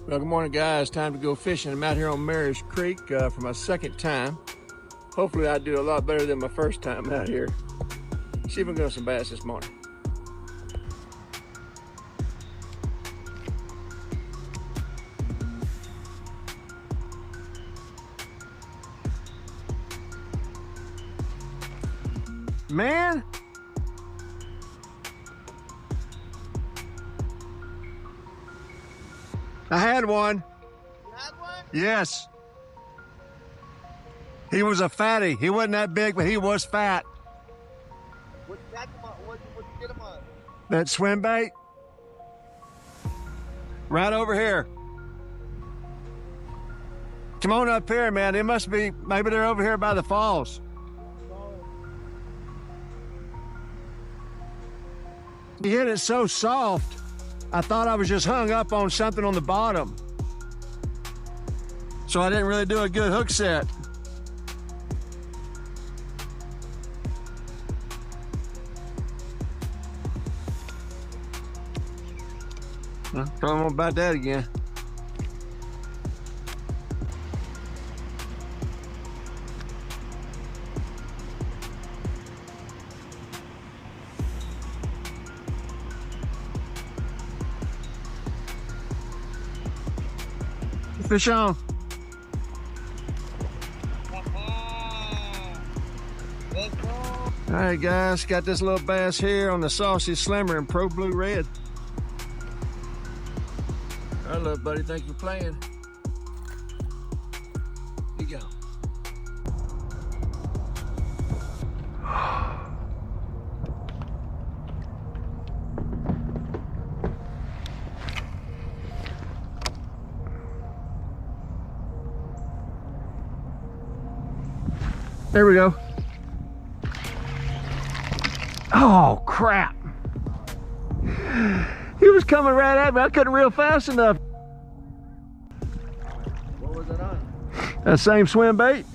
Well, good morning, guys. Time to go fishing. I'm out here on Mary's Creek for my second time. Hopefully I do a lot better than my first time out here. See if I'm getting some bass this morning. Man, I had one. You had one? Yes. He was a fatty. He wasn't that big, but he was fat. What'd you catch him on? What'd you get him on? That swim bait? Right over here. Come on up here, man. It must be, maybe they're over here by the falls. He hit it so soft, I thought I was just hung up on something on the bottom. So I didn't really do a good hook set. Probably won't bite that again. Fish on. Let's go. All right, guys, got this little bass here on the Saucy Slimmer in Pro Blue Red. All right, buddy, thank you for playing. Here you go. There we go. Oh, crap. He was coming right at me. I couldn't reel fast enough. What was it on? That same swim bait.